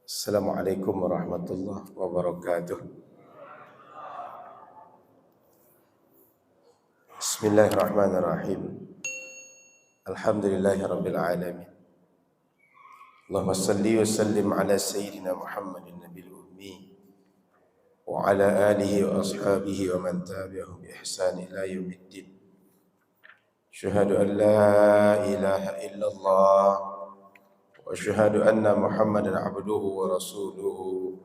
Assalamualaikum warahmatullahi wabarakatuh. Bismillahirrahmanirrahim. Alhamdulillahi rabbil alamin. Allahumma salli wa sallim ala sayyidina Muhammadin nabil ummi wa ala alihi wa ashabihi wa man tabi'ahum bi ihsan ila yaumiddin. Syahadu an la ilaha illallah wa asyhadu anna Muhammadan abduhu wa rasuluhu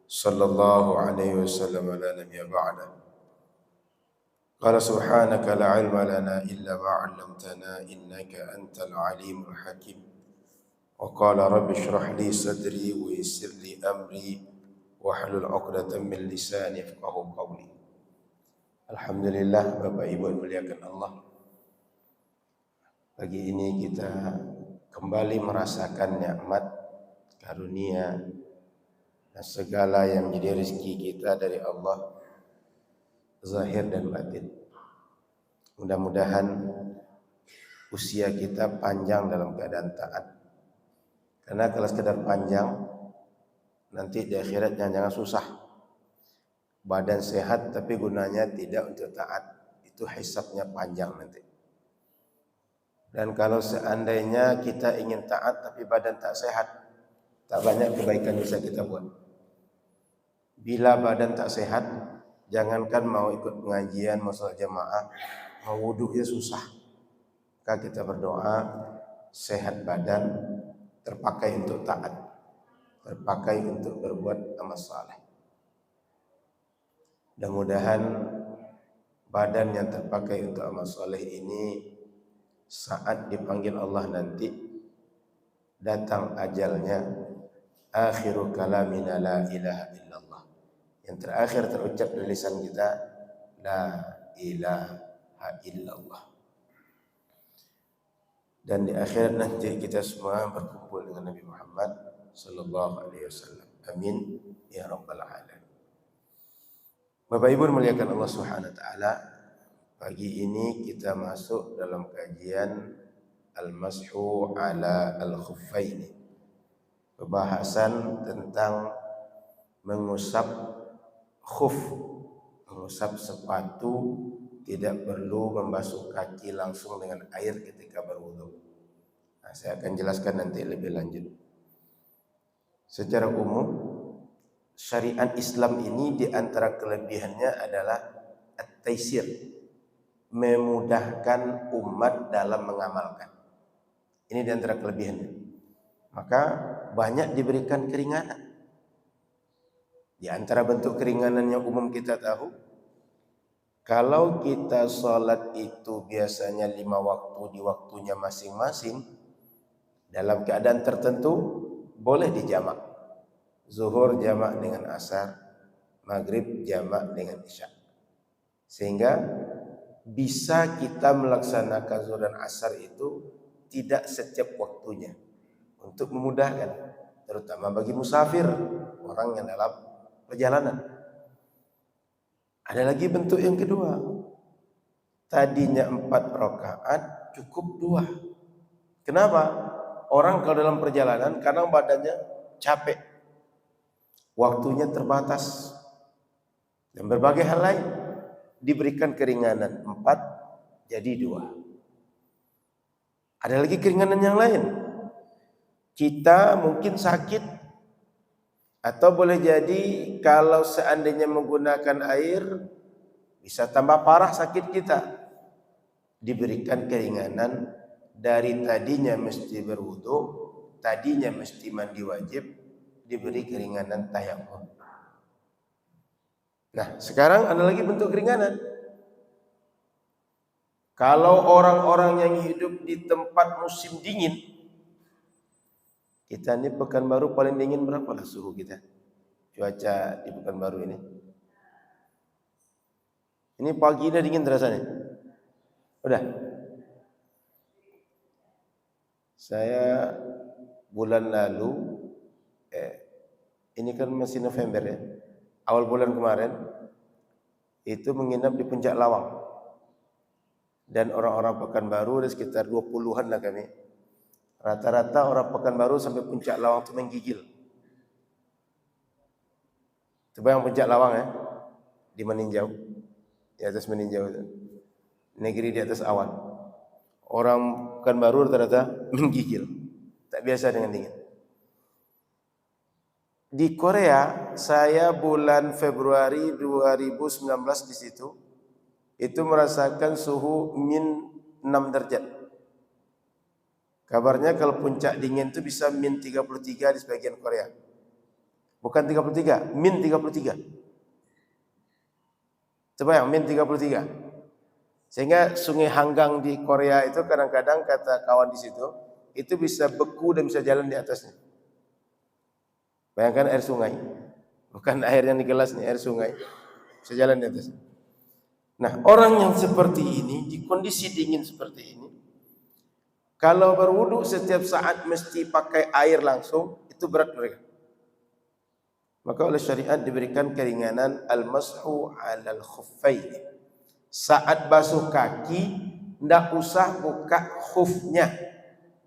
sallallahu alaihi wasallam la nabiyya ba'da. Qala subhanaka la ilma lana illa ma 'allamtana innaka antal alimul hakim. Wa qala rabbi shrah li sadri wa yassir li amri wahlul 'uqdatam min lisani yafqahu qawli. Alhamdulillah, Bapak Ibu yang muliakan Allah. Pagi ini kita kembali merasakan nikmat karunia dan segala yang menjadi rezeki kita dari Allah, zahir dan batin. Mudah-mudahan usia kita panjang dalam keadaan taat. Karena kalau sekedar panjang, nanti di akhirat jangan susah. Badan sehat tapi gunanya tidak untuk taat, itu hisabnya panjang nanti. Dan kalau seandainya kita ingin taat tapi badan tak sehat, tak banyak kebaikan bisa kita buat. Bila badan tak sehat, jangankan mau ikut pengajian, mau salat jamaah, mau wudunya susah. Maka kita berdoa sehat badan, terpakai untuk taat, terpakai untuk berbuat amal saleh. Mudah-mudahan badan yang terpakai untuk amal saleh ini saat dipanggil Allah nanti, datang ajalnya, akhiru kalamina la ilaha illallah. Yang terakhir terucap dari lisan kita, la ilaha illallah. Dan di akhirat nanti kita semua berkumpul dengan Nabi Muhammad sallallahu alaihi wasallam. Amin ya rabbal alamin. Bapak Ibu muliakan Allah Subhanahu wa taala, pagi ini kita masuk dalam kajian al-mashu ala al-khuffaini. Pembahasan tentang mengusap khuf, mengusap sepatu, tidak perlu membasuh kaki langsung dengan air ketika berwudu. Nah, saya akan jelaskan nanti lebih lanjut. Secara umum, syariat Islam ini di antara kelebihannya adalah at-taisir, memudahkan umat dalam mengamalkan. Ini di antara kelebihannya. Maka banyak diberikan keringanan. Di antara bentuk keringanan yang umum kita tahu, kalau kita sholat itu biasanya 5 waktu di waktunya masing-masing, dalam keadaan tertentu boleh dijamak. Zuhur jamak dengan asar, maghrib jamak dengan isya. Sehingga bisa kita melaksanakan zuhur dan asar itu tidak setiap waktunya, untuk memudahkan, terutama bagi musafir, orang yang dalam perjalanan. Ada lagi bentuk yang kedua, tadinya 4 rakaat cukup 2. Kenapa? Orang kalau dalam perjalanan kadang badannya capek, waktunya terbatas, dan berbagai hal lain, diberikan keringanan 4 jadi 2. Ada lagi keringanan yang lain, kita mungkin sakit, atau boleh jadi kalau seandainya menggunakan air bisa tambah parah sakit kita, diberikan keringanan dari tadinya mesti berwudu, tadinya mesti mandi wajib, diberi keringanan tayammum. Nah, sekarang ada lagi bentuk keringanan. Kalau orang-orang yang hidup di tempat musim dingin, kita ini Pekanbaru paling dingin berapa lah suhu kita? Cuaca di Pekanbaru ini. Ini pagi udah dingin terasa nih. Udah. Saya bulan lalu, ini kan masih November ya. Awal bulan kemarin itu menginap di Puncak Lawang. Dan orang-orang Pekanbaru ada sekitar 20-an lah kami. Rata-rata orang Pekanbaru sampai Puncak Lawang itu menggigil. Terbang puncak Lawang ya, di Meninjau, di atas Meninjau itu. Negeri di atas awan. Orang Pekanbaru ternyata menggigil, tak biasa dengan dingin. Di Korea, saya bulan Februari 2019 di situ, itu merasakan suhu -6 derajat. Kabarnya kalau puncak dingin itu bisa -33 di sebagian Korea. Bukan 33, -33. Coba yang -33. Sehingga sungai Hanggang di Korea itu kadang-kadang kata kawan di situ, itu bisa beku dan bisa jalan di atasnya. Bayangkan air sungai. Bukan air yang di gelas nih, air sungai. Bisa jalan di atasnya. Nah, orang yang seperti ini, di kondisi dingin seperti ini, kalau berwudu setiap saat mesti pakai air langsung, itu berat mereka. Maka oleh syariat diberikan keringanan al-mashu 'alal khuffain. Saat basuh kaki, ndak usah buka khufnya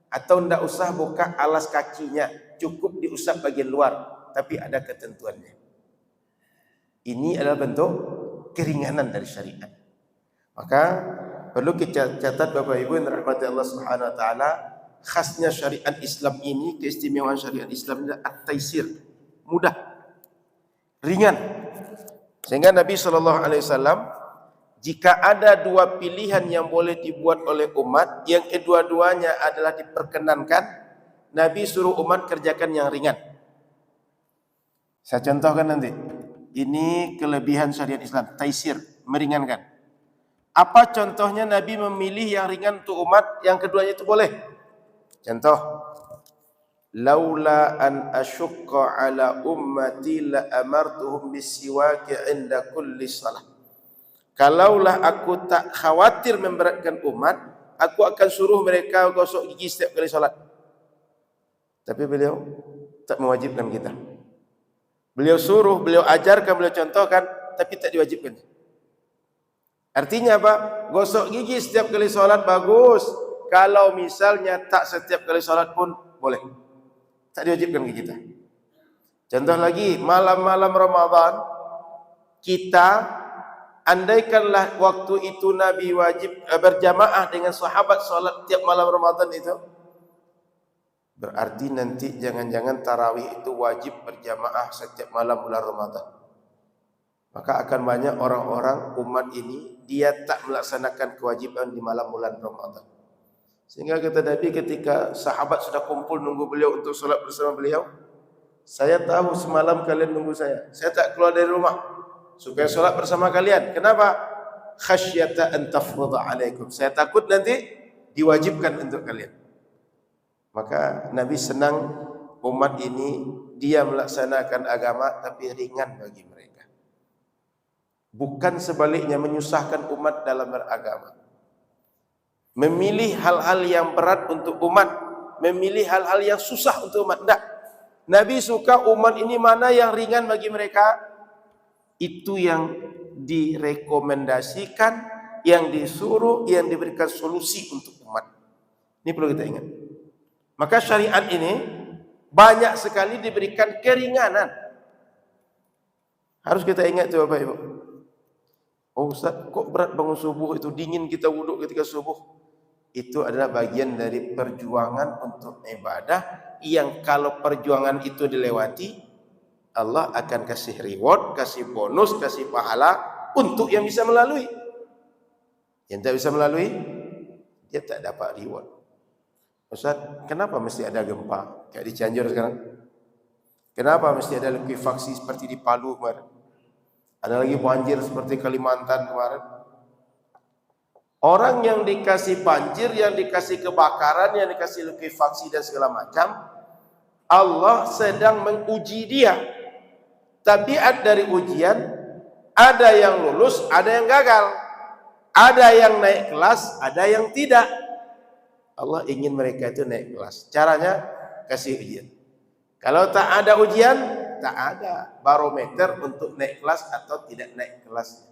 atau ndak usah buka alas kakinya, cukup diusap bagian luar, tapi ada ketentuannya. Ini adalah bentuk keringanan dari syariat. Maka perlu kita catat Bapak Ibu yang dirahmati Allah Subhanahu wa taala, khasnya syariat Islam ini, keistimewaan syariat Islam adalah at-taisir, mudah, ringan. Sehingga Nabi SAW, jika ada dua pilihan yang boleh dibuat oleh umat, yang kedua-duanya adalah diperkenankan, Nabi suruh umat kerjakan yang ringan. Saya contohkan nanti. Ini kelebihan syariat Islam, taisir, meringankan. Apa contohnya Nabi memilih yang ringan untuk umat, yang keduanya itu boleh? Contoh, laula an asyqa ala ummati la amartuhum bisiwaki 'inda kulli salah. Kalaulah aku tak khawatir memberatkan umat, aku akan suruh mereka gosok gigi setiap kali salat. Tapi beliau tak mewajibkan kita. Beliau suruh, beliau ajarkan, beliau contohkan, tapi tak diwajibkan. Artinya apa? Gosok gigi setiap kali salat bagus. Kalau misalnya tak setiap kali salat pun boleh. Tak diwajibkan ke kita. Contoh lagi, malam-malam Ramadan, kita andaikanlah waktu itu Nabi wajib berjamaah dengan sahabat salat tiap malam Ramadan itu, berarti nanti jangan-jangan tarawih itu wajib berjamaah setiap malam bulan Ramadan. Maka akan banyak orang-orang umat ini, dia tak melaksanakan kewajiban di malam bulan Ramadan. Sehingga kata Nabi ketika sahabat sudah kumpul nunggu beliau untuk salat bersama beliau, saya tahu semalam kalian nunggu saya tak keluar dari rumah supaya salat bersama kalian. Kenapa? Khasyata an tafrudha alaikum. Saya takut nanti diwajibkan untuk kalian. Maka Nabi senang umat ini dia melaksanakan agama tapi ringan bagi mereka. Bukan sebaliknya menyusahkan umat dalam beragama. Memilih hal-hal yang berat untuk umat, memilih hal-hal yang susah untuk umat. Tidak. Nabi suka umat ini mana yang ringan bagi mereka, itu yang direkomendasikan, yang disuruh, yang diberikan solusi untuk umat. Ini perlu kita ingat. Maka syariat ini banyak sekali diberikan keringanan. Harus kita ingat itu Bapak Ibu. Oh Ustaz, kok berat bangun subuh itu, dingin kita wuduk ketika subuh. Itu adalah bagian dari perjuangan untuk ibadah, yang kalau perjuangan itu dilewati, Allah akan kasih reward, kasih bonus, kasih pahala untuk yang bisa melalui. Yang tak bisa melalui, dia tak dapat reward. Ustaz, kenapa mesti ada gempa kayak di Cianjur sekarang? Kenapa mesti ada likuifaksi seperti di Palu kemarin? Ada lagi banjir seperti Kalimantan kemarin. Orang yang dikasih banjir, yang dikasih kebakaran, yang dikasih likuifaksi dan segala macam, Allah sedang menguji dia. Tabiat dari ujian, ada yang lulus, ada yang gagal. Ada yang naik kelas, ada yang tidak. Allah ingin mereka itu naik kelas. Caranya kasih ujian. Kalau tak ada ujian, tak ada barometer untuk naik kelas atau tidak naik kelas.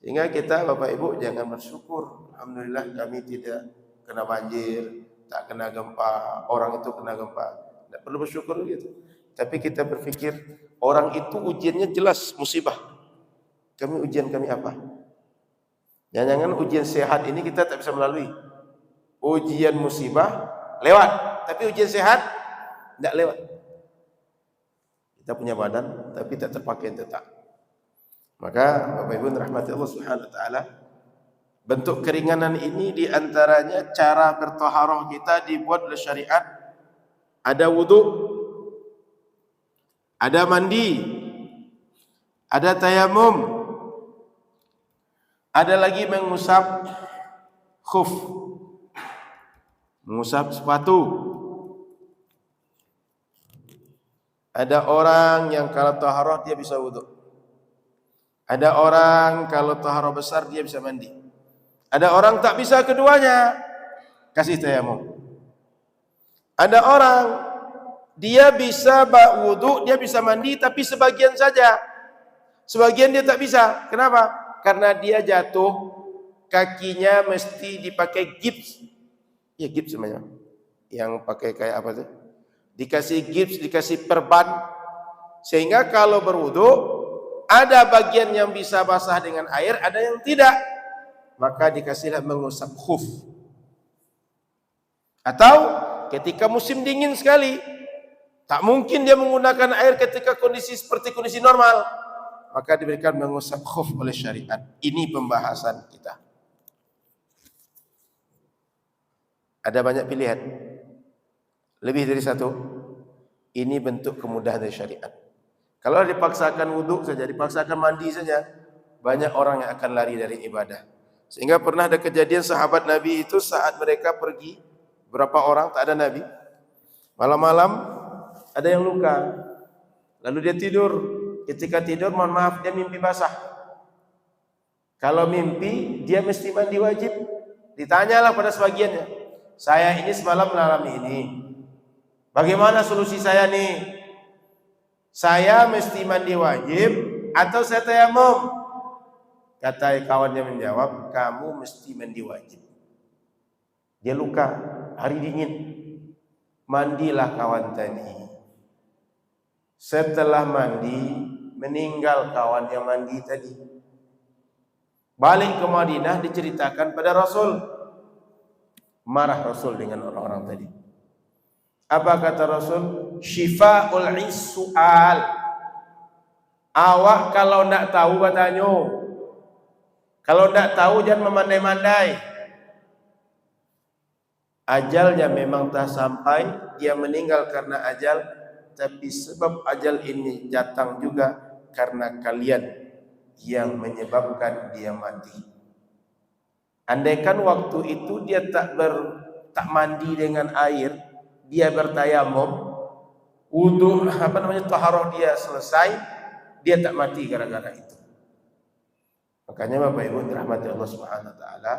Sehingga kita Bapak Ibu jangan bersyukur, alhamdulillah kami tidak kena banjir, tak kena gempa, orang itu kena gempa. Tidak perlu bersyukur gitu. Tapi kita berpikir, Orang itu ujiannya jelas musibah. Ujian kami apa? Jangan-jangan ujian sehat ini kita tak bisa melalui. Ujian musibah lewat, tapi ujian sehat tidak lewat. Kita punya badan tapi tak terpakai tetap. Maka Bapak Ibu rahmati Allah Subhanahu wa taala, bentuk keringanan ini diantaranya cara bertaharah kita dibuat oleh syariat. Ada wudu, ada mandi, ada tayamum, ada lagi mengusap khuf, mengusap sepatu. Ada orang yang kalau taharah dia bisa wudu. Ada orang kalau taharah besar dia bisa mandi. Ada orang tak bisa keduanya, kasih tayamum. Ada orang dia bisa wudu, dia bisa mandi tapi sebagian saja. Sebagian dia tak bisa. Kenapa? Karena dia jatuh, kakinya mesti dipakai gips. Ya gips namanya. Yang pakai kayak apa tuh? Dikasih gips, dikasih perban, sehingga kalau berwudu ada bagian yang bisa basah dengan air, ada yang tidak, maka dikasihlah mengusap khuf. Atau ketika musim dingin sekali, tak mungkin dia menggunakan air ketika kondisi seperti kondisi normal, maka diberikan mengusap khuf oleh syariat. Ini pembahasan kita. Ada banyak pilihan, lebih dari satu. Ini bentuk kemudahan dari syariat. Kalau dipaksakan wudhu saja, dipaksakan mandi saja, banyak orang yang akan lari dari ibadah. Sehingga pernah ada kejadian sahabat Nabi itu saat mereka pergi, berapa orang, tak ada Nabi. Malam-malam ada yang luka, lalu dia tidur. Ketika tidur, mohon maaf, dia mimpi basah. Kalau mimpi, dia mesti mandi wajib. Ditanyalah pada sebagiannya, saya ini semalam mengalami ini, bagaimana solusi saya nih? Saya mesti mandi wajib atau saya tayamum? Kata kawannya menjawab, kamu mesti mandi wajib. Dia luka, hari dingin. Mandilah kawan tadi. Setelah mandi, meninggal kawan yang mandi tadi. Balik ke Madinah, diceritakan pada Rasul. Marah Rasul dengan orang-orang tadi. Apa kata Rasul? Syifa'ul su'al. Awak kalau nak tahu bertanya. Kalau nak tahu jangan memandai-mandai. Ajalnya memang tak sampai, dia meninggal karena ajal, tapi sebab ajal ini datang juga karena kalian yang menyebabkan dia mati. Andaikan waktu itu dia tak mandi dengan air, dia bertayamum, wudu taharah dia selesai, dia tak mati gara-gara itu. Makanya Bapak Ibu dirahmati Allah Subhanahu wa taala,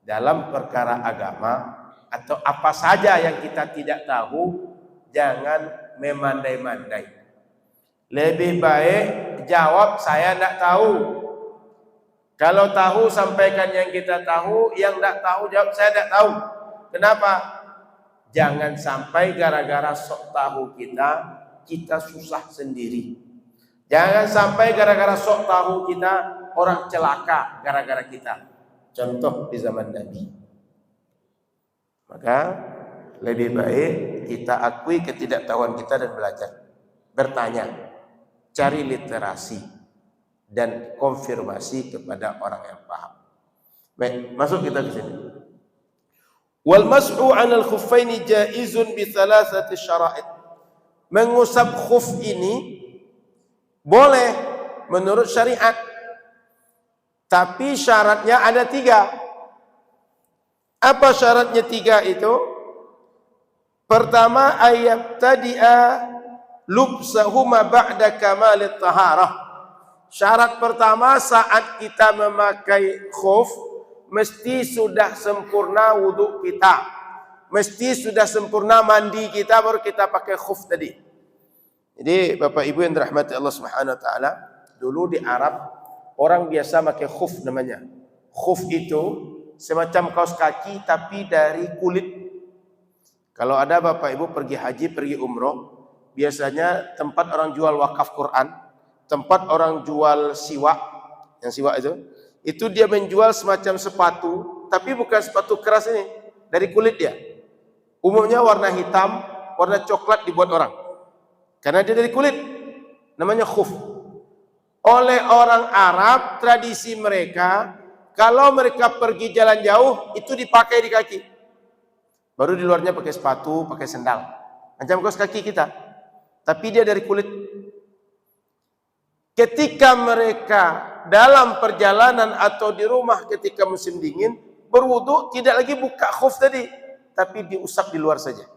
dalam perkara agama atau apa saja yang kita tidak tahu, jangan memandai-mandai. Lebih baik jawab saya tidak tahu. Kalau tahu sampaikan yang kita tahu, yang tidak tahu jawab saya tidak tahu. Kenapa? Jangan sampai gara-gara sok tahu kita susah sendiri. Jangan sampai gara-gara sok tahu kita orang celaka gara-gara kita. Contoh di zaman Nabi. Maka lebih baik kita akui ketidaktahuan kita dan belajar, bertanya, cari literasi dan konfirmasi kepada orang yang paham. Baik, masuk kita ke sini. Wal mas'u 'alal khuffaini jaizun bi thalathati syara'id. Mengusap khuf ini boleh menurut syariat, tapi syaratnya ada 3. Apa syaratnya 3 itu? Pertama, ayat tadi'a lubsahuma ba'da kamalit taharah. Syarat pertama saat kita memakai khuf, mesti sudah sempurna wudu kita, mesti sudah sempurna mandi kita, baru kita pakai khuf tadi. Jadi Bapak Ibu yang dirahmati Allah Subhanahu wa taala, dulu di Arab orang biasa pakai khuf namanya. Khuf itu semacam kaos kaki tapi dari kulit. Kalau ada Bapak Ibu pergi haji, pergi umroh, biasanya tempat orang jual wakaf Quran, tempat orang jual siwak, yang siwak itu dia menjual semacam sepatu, tapi bukan sepatu keras ini, dari kulit dia. Umumnya warna hitam, warna coklat dibuat orang, karena dia dari kulit, namanya khuf. Oleh orang Arab, tradisi mereka, kalau mereka pergi jalan jauh, itu dipakai di kaki. Baru di luarnya pakai sepatu, pakai sendal. Macam kaos kaki kita. Tapi dia dari kulit. Ketika mereka dalam perjalanan atau di rumah ketika musim dingin, berwudu tidak lagi buka khuf tadi, tapi diusap di luar saja.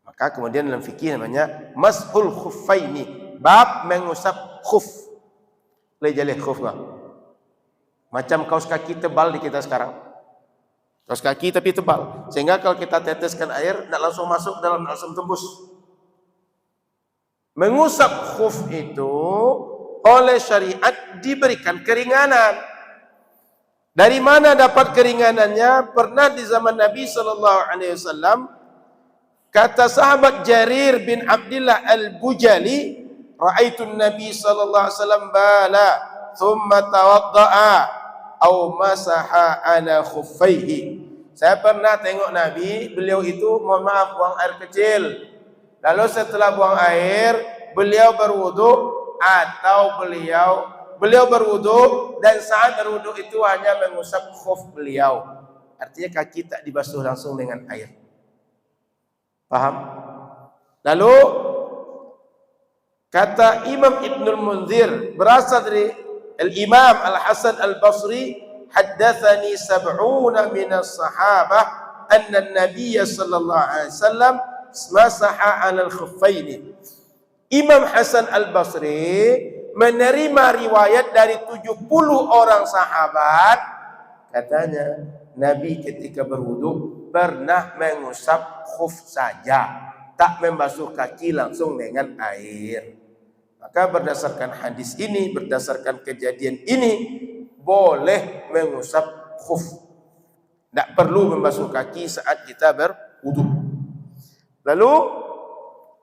Maka kemudian dalam fikih namanya mashul khuffaini, bab mengusap khuf. Jalih khuf nggak? Macam kaos kaki tebal di kita sekarang. Kaos kaki tapi tebal, sehingga kalau kita teteskan air, tidak langsung masuk dalam, langsung tembus. Mengusap khuf itu oleh syariat diberikan keringanan. Dari mana dapat keringanannya? Pernah di zaman Nabi SAW, kata sahabat Jarir bin Abdullah al-Bujali, ra'aitun Nabi SAW bala thumma tawadda'a aw masaha ala khuffaihi. Saya pernah tengok Nabi, beliau itu mohon maaf buang air kecil, lalu setelah buang air beliau berwudu, atau beliau berwudu dan saat berwudu itu hanya mengusap khuf beliau, artinya kaki tak dibasuh langsung dengan air. Paham? Lalu kata Imam Ibnul Munzir, berasal dari Al-Imam Al-Hasan Al-Basri, haddatsani sab'una minas sahabah anna an-nabiy sallallahu alaihi wasallam masaha 'ala al-khuffaini. Imam Hasan Al-Basri menerima riwayat dari 70 orang sahabat, katanya Nabi ketika berwudu pernah mengusap khuf saja, tak membasuh kaki langsung dengan air. Maka berdasarkan hadis ini, berdasarkan kejadian ini, boleh mengusap khuf, tidak perlu membasuh kaki saat kita berwudu. Lalu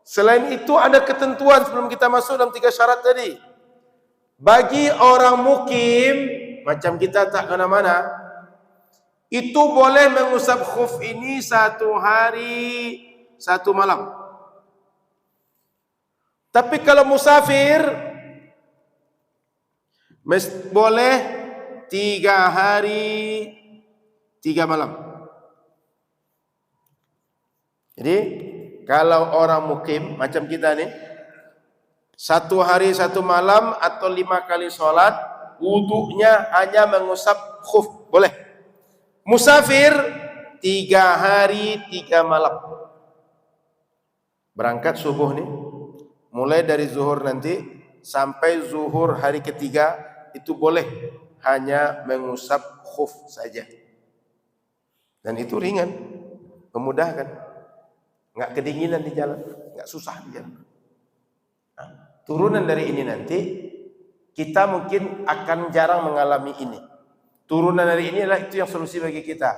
selain itu ada ketentuan sebelum kita masuk dalam 3 syarat tadi. Bagi orang mukim macam kita tak kemana-mana, itu boleh mengusap khuf ini 1 hari 1 malam. Tapi kalau musafir boleh 3 hari 3 malam. Jadi kalau orang mukim macam kita nih, 1 hari 1 malam atau 5 kali sholat, wudunya hanya mengusap khuf, boleh. Musafir 3 hari 3 malam. Berangkat subuh nih, mulai dari zuhur nanti sampai zuhur hari ketiga, itu boleh hanya mengusap khuf saja. Dan itu ringan, memudahkan, nggak kedinginan di jalan, nggak susah di jalan. Nah, turunan dari ini nanti kita mungkin akan jarang mengalami ini. Turunan dari ini adalah itu yang solusi bagi kita.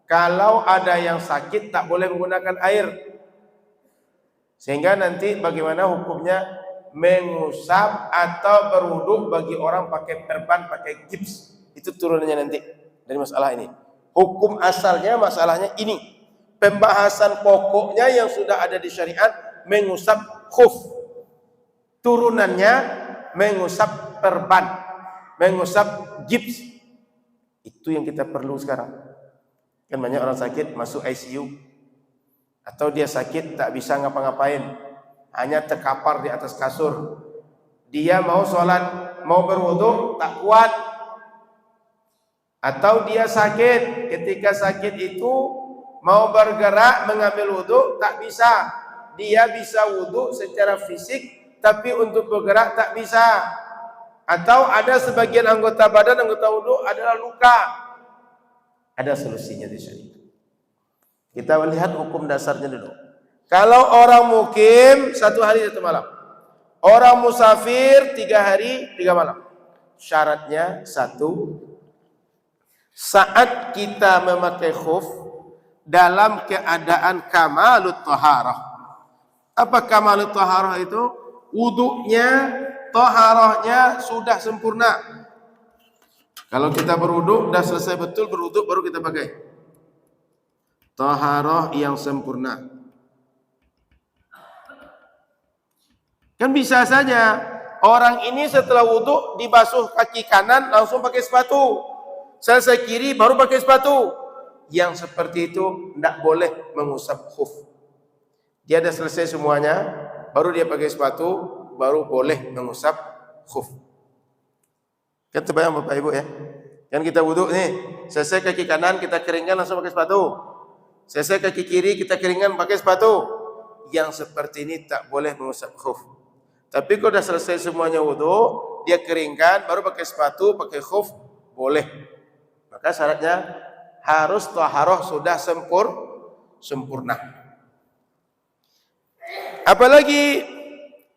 Kalau ada yang sakit tak boleh menggunakan air, sehingga nanti bagaimana hukumnya mengusap atau berwudu bagi orang pakai perban, pakai gips, itu turunannya nanti dari masalah ini. Hukum asalnya masalahnya ini, pembahasan pokoknya yang sudah ada di syariat mengusap khuf, turunannya mengusap perban, mengusap gips. Itu yang kita perlu sekarang. Kan banyak orang sakit masuk ICU, atau dia sakit tak bisa ngapa-ngapain, hanya terkapar di atas kasur. Dia mau sholat, mau berwudu tak kuat, atau dia sakit, ketika sakit itu mau bergerak mengambil wudu tak bisa. Dia bisa wudu secara fisik, tapi untuk bergerak tak bisa. Atau ada sebagian anggota badan, anggota wudu adalah luka. Ada solusinya di sini. Kita melihat hukum dasarnya dulu. Kalau orang mukim 1 hari 1 malam, orang musafir 3 hari 3 malam. Syaratnya 1, saat kita memakai khuf dalam keadaan kamalut taharah, Apa kamalut taharah itu? Wudunya, taharahnya sudah sempurna. Kalau kita berwudu, sudah selesai betul berwudu baru kita pakai. Taharah yang sempurna. Kan bisa saja orang ini setelah wudu dibasuh kaki kanan langsung pakai sepatu. Selesai kiri baru pakai sepatu. Yang seperti itu tidak boleh mengusap khuf. Dia dah selesai semuanya, baru dia pakai sepatu, baru boleh mengusap khuf. Kan terbayang Bapak Ibu ya? Kan kita wudu nih, selesai kaki kanan kita keringkan langsung pakai sepatu. Selesai kaki kiri kita keringkan pakai sepatu. Yang seperti ini tak boleh mengusap khuf. Tapi kalau dah selesai semuanya wudu, dia keringkan, baru pakai sepatu, pakai khuf, boleh. Maka syaratnya harus taharah sudah sempurna. Apalagi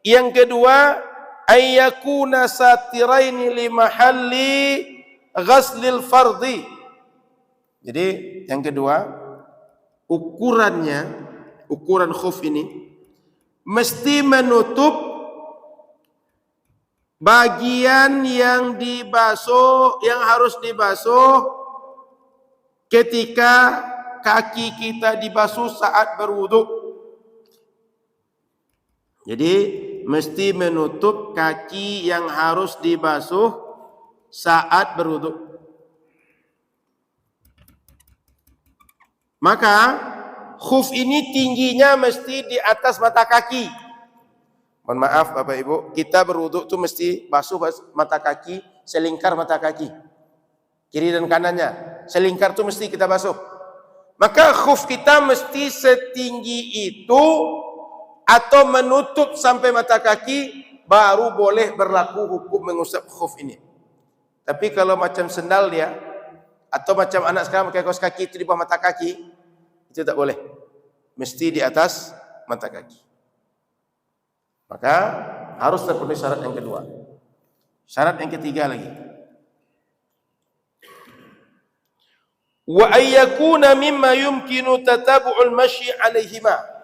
yang kedua, ayyakuna satiraini li mahalli ghaslil fardhi. Jadi yang kedua, ukuran khuf ini mesti menutup bagian yang dibasuh, yang harus dibasuh ketika kaki kita dibasuh saat berwudu. Jadi mesti menutup kaki yang harus dibasuh saat berwudu. Maka khuf ini tingginya mesti di atas mata kaki. Mohon maaf Bapak Ibu, kita berwudu itu mesti basuh mata kaki, selingkar mata kaki. Kiri dan kanannya, selingkar itu mesti kita basuh. Maka khuf kita mesti setinggi itu atau menutup sampai mata kaki, baru boleh berlaku hukum mengusap khuf ini. Tapi kalau macam sendal dia, atau macam anak sekarang pakai kaos kaki itu di bawah mata kaki, itu tak boleh. Mesti di atas mata kaki. Maka harus terpenuhi syarat yang kedua. Syarat yang ketiga lagi. Wa ayyakuna mimma yumkinu tatabu'ul masyi 'alaihima.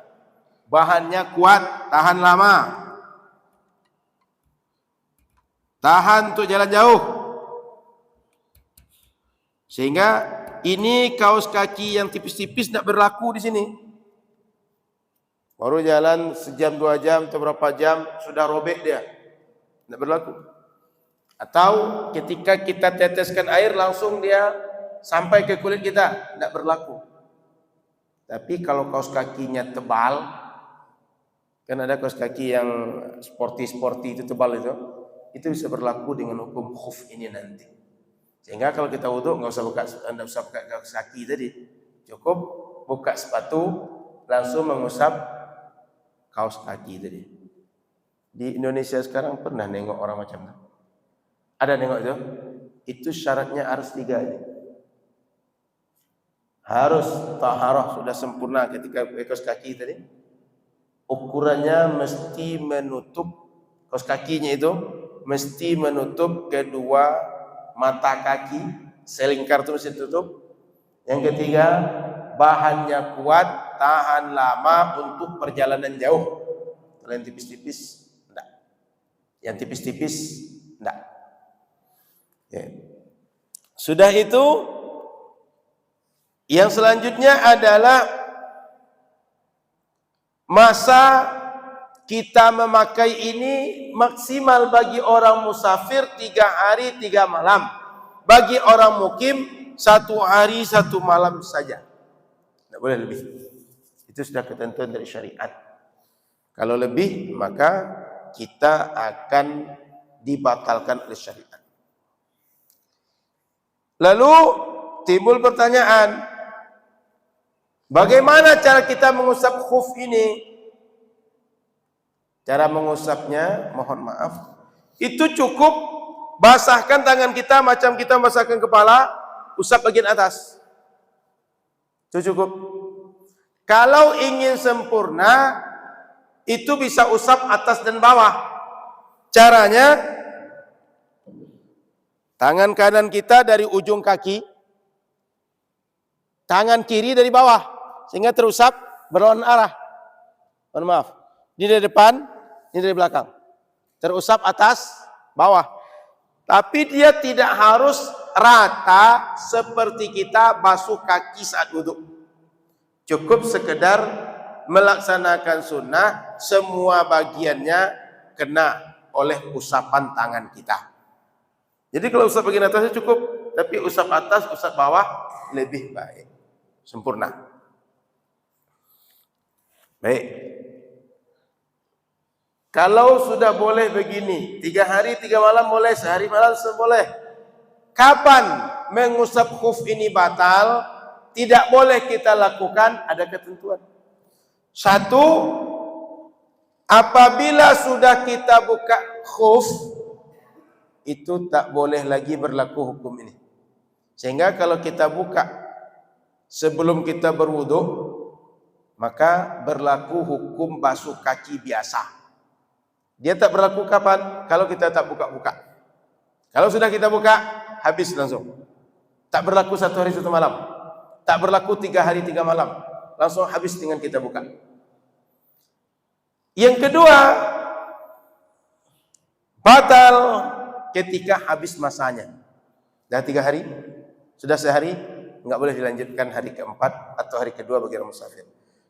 Bahannya kuat, tahan lama. Tahan untuk jalan jauh. Sehingga ini kaos kaki yang tipis-tipis tidak berlaku di sini. Baru jalan sejam, 2 jam atau berapa jam sudah robek dia. Tidak berlaku. Atau ketika kita teteskan air langsung dia sampai ke kulit kita, tidak berlaku. Tapi kalau kaos kakinya tebal, kan ada kaos kaki yang sporty itu tebal itu bisa berlaku dengan hukum khuf ini nanti. Sehingga kalau kita wudu nggak usah buka kaos kaki tadi, cukup buka sepatu langsung mengusap kaos kaki tadi. Di Indonesia sekarang pernah nengok orang macam itu? Ada nengok itu? Itu syaratnya harus 3 aja. Harus taharah sudah sempurna ketika kaos kaki tadi. Ukurannya mesti menutup, kaos kakinya itu mesti menutup kedua mata kaki, selingkar itu mesti tutup. Yang ketiga, bahannya kuat, tahan lama untuk perjalanan jauh. Kalau yang tipis-tipis, enggak. Yang tipis-tipis, enggak. Ya. Sudah itu, yang selanjutnya adalah masa kita memakai ini maksimal bagi orang musafir 3 hari 3 malam. Bagi orang mukim 1 hari 1 malam saja. Tidak boleh lebih. Itu sudah ketentuan dari syariat. Kalau lebih maka kita akan dibatalkan oleh syariat. Lalu timbul pertanyaan, bagaimana cara kita mengusap khuf ini? Cara mengusapnya, mohon maaf, itu cukup basahkan tangan kita macam kita basahkan kepala, usap bagian atas. Itu cukup. Kalau ingin sempurna, itu bisa usap atas dan bawah. Caranya, tangan kanan kita dari ujung kaki, tangan kiri dari bawah, sehingga terusap berlawanan arah. Mohon maaf. Ini dari depan, ini dari belakang. Terusap atas, bawah. Tapi dia tidak harus rata seperti kita basuh kaki saat wudhu. Cukup sekedar melaksanakan sunnah, semua bagiannya kena oleh usapan tangan kita. Jadi kalau usap bagian atasnya cukup, tapi usap atas, usap bawah lebih baik. Sempurna. Baik. Kalau sudah boleh begini, 3 hari 3 malam boleh, sehari malam boleh. Kapan mengusap khuf ini batal? Tidak boleh kita lakukan, ada ketentuan. 1, apabila sudah kita buka khuf, itu tak boleh lagi berlaku hukum ini. Sehingga kalau kita buka sebelum kita berwudu, maka berlaku hukum basuh kaki biasa. Dia tak berlaku kapan? Kalau kita tak buka-buka. Kalau sudah kita buka, habis langsung. Tak berlaku 1 hari 1 malam. Tak berlaku 3 hari 3 malam. Langsung habis dengan kita buka. Yang kedua, batal ketika habis masanya. Dah 3 hari, sudah sehari, enggak boleh dilanjutkan hari keempat atau hari kedua bagi orang musafir.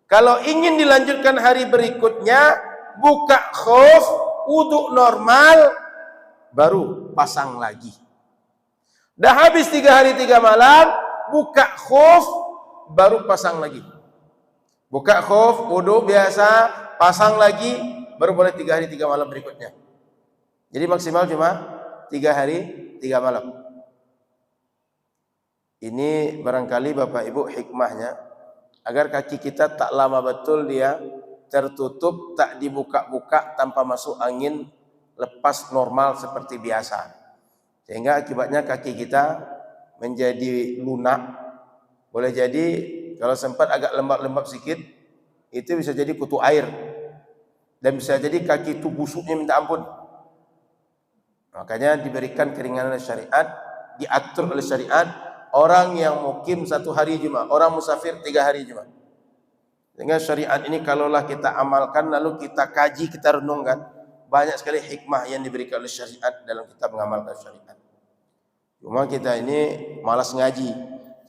Kalau ingin dilanjutkan hari berikutnya, buka khuf, wudu normal, baru pasang lagi. Dah habis 3 hari 3 malam, buka khuf, baru pasang lagi. Buka khuf, wudu biasa, pasang lagi, baru boleh 3 hari 3 malam berikutnya. Jadi maksimal cuma 3 hari 3 malam. Ini barangkali Bapak Ibu hikmahnya, agar kaki kita tak lama betul dia tertutup, tak dibuka-buka tanpa masuk angin, lepas normal seperti biasa. Sehingga akibatnya kaki kita menjadi lunak. Boleh jadi kalau sempat agak lembab-lembab sedikit, itu bisa jadi kutu air. Dan bisa jadi kaki itu busuknya minta ampun. Makanya diberikan keringanan syariat, diatur oleh syariat, orang yang mukim 1 hari cuma, orang musafir 3 hari cuma. Dengan syariat ini kalaulah kita amalkan, lalu kita kaji, kita renungkan, banyak sekali hikmah yang diberikan oleh syariat dalam kita mengamalkan syariat. Cuma kita ini malas ngaji,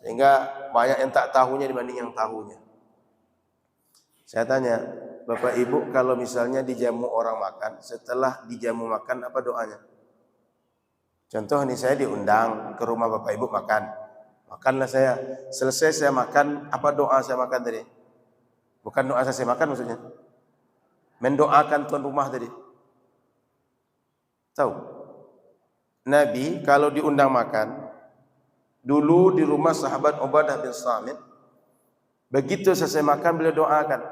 sehingga banyak yang tak tahunya dibanding yang tahunya. Saya tanya, Bapak Ibu kalau misalnya dijamu orang makan, setelah dijamu makan apa doanya? Contoh nih, saya diundang ke rumah Bapak Ibu makan. Makanlah saya, selesai saya makan, apa doa saya makan tadi? Bukan doa saya makan maksudnya. Mendoakan tuan rumah tadi. Tahu? Nabi kalau diundang makan, dulu di rumah sahabat Ubadah bin Samit, begitu selesai makan beliau doakan,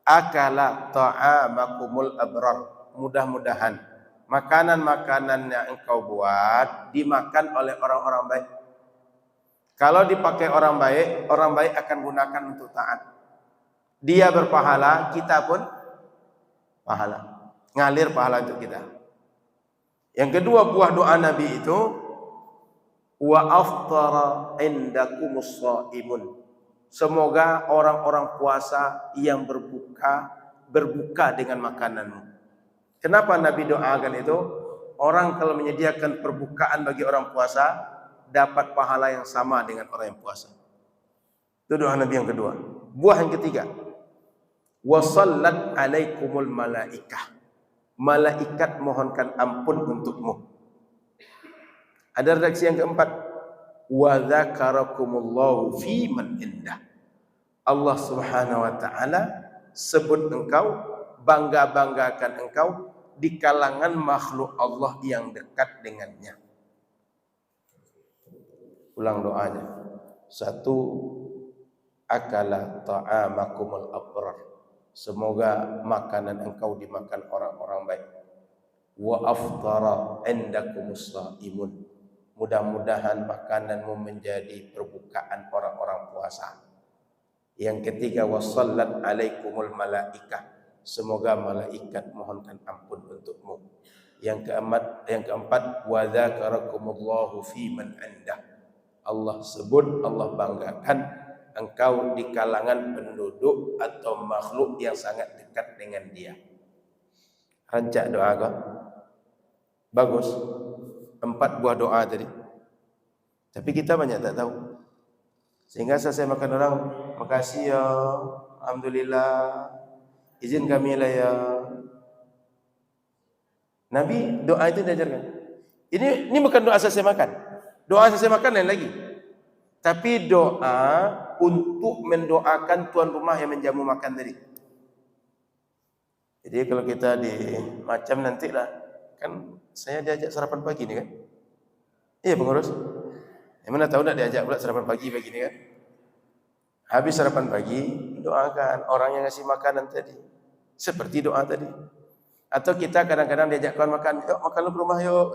akala ta'amakumul abrar. Mudah-mudahan makanan-makanan yang engkau buat dimakan oleh orang-orang baik. Kalau dipakai orang baik akan gunakan untuk taat. Dia berpahala, kita pun pahala. Ngalir pahala untuk kita. Yang kedua buah doa Nabi itu, wa aftara indakumus shaimun. Semoga orang-orang puasa yang berbuka dengan makananmu. Kenapa Nabi doakan itu? Orang kalau menyediakan perbukaan bagi orang puasa, dapat pahala yang sama dengan orang yang puasa. Itu doa Nabi yang kedua. Buah yang ketiga, wasallat alaikumul malaikah. Malaikat mohonkan ampun untukmu. Ada redaksi yang keempat, wa dzakarakumullahu fi man indah. Allah Subhanahu wa taala sebut engkau, bangga-banggakan engkau di kalangan makhluk Allah yang dekat dengannya. Ulang doanya. 1, akala ta'amakumul abrar. Semoga makanan engkau dimakan orang-orang baik. Wa aftara indakumus shaimun. Mudah-mudahan makananmu menjadi perbukaan orang-orang puasa. Yang ketiga, wasallat alaikumul malaikah. Semoga malaikat mohonkan ampun untukmu. Yang keempat, wa dzakarakumullahu fi man indah. Allah sebut, Allah banggakan engkau di kalangan penduduk atau makhluk yang sangat dekat dengan dia. Rancak doa kau. Bagus. 4 buah doa tadi. Tapi kita banyak tak tahu. Sehingga saya makan orang, makasih ya, alhamdulillah, izin kami lah ya. Nabi doa itu diajarkan. Ini bukan doa saya makan. Doa saya makan lain lagi. Tapi doa untuk mendoakan tuan rumah yang menjamu makan tadi. Jadi kalau kita di macam nantilah, kan saya diajak sarapan pagi ni kan. Iya pengurus. Yang mana tahu nak diajak pula sarapan pagi begini kan. Habis sarapan pagi, doakan orang yang ngasih makanan tadi. Seperti doa tadi. Atau kita kadang-kadang diajak kawan makan, yuk makan lu ke rumah yuk.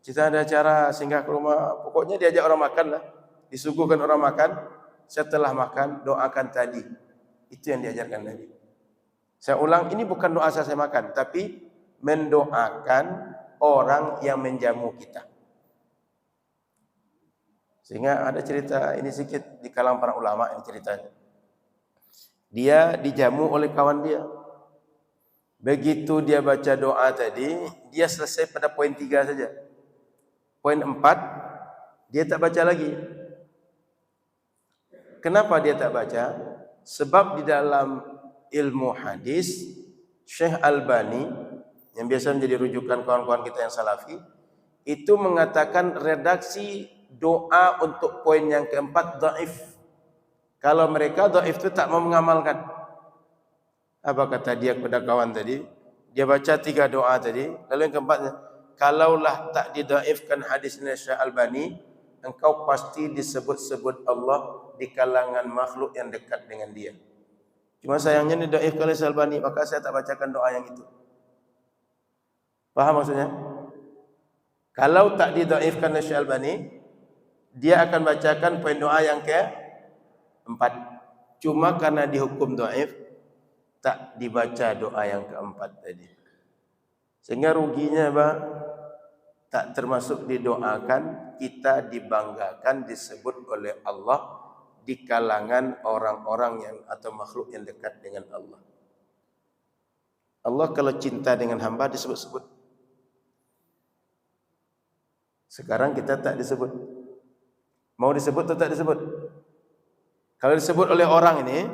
Kita ada acara singgah ke rumah, pokoknya diajak orang makan lah. Disuguhkan orang makan, setelah makan doakan tadi. Itu yang diajarkan Nabi. Saya ulang, ini bukan doa saya makan, tapi mendoakan orang yang menjamu kita. Sehingga ada cerita ini sedikit di kalangan para ulama ini ceritanya. Dia dijamu oleh kawan dia. Begitu dia baca doa tadi, dia selesai pada poin 3 saja. Poin 4 dia tak baca lagi. Kenapa dia tak baca? Sebab di dalam ilmu hadis, Syekh Albani yang biasa menjadi rujukan kawan-kawan kita yang salafi, itu mengatakan redaksi doa untuk poin yang keempat dhaif. Kalau mereka dhaif itu tak mau mengamalkan. Apa kata dia kepada kawan tadi? Dia baca 3 doa tadi, lalu yang keempatnya, kalaulah tak didhaifkan hadis Syekh Albani, engkau pasti disebut-sebut Allah di kalangan makhluk yang dekat dengan dia. Cuma sayangnya ini dhaif oleh Syekh Albani, maka saya tak bacakan doa yang itu. Paham maksudnya? Kalau tak didhaifkan oleh Syekh Albani, dia akan bacakan poin doa yang ke-4. Cuma karena dihukum dhaif, tak dibaca doa yang ke-4 tadi. Sehingga ruginya apa? Tak termasuk didoakan, kita dibanggakan disebut oleh Allah di kalangan orang-orang yang atau makhluk yang dekat dengan Allah. Allah kalau cinta dengan hamba disebut-sebut. Sekarang kita tak disebut. Mau disebut atau tak disebut? Kalau disebut oleh orang ini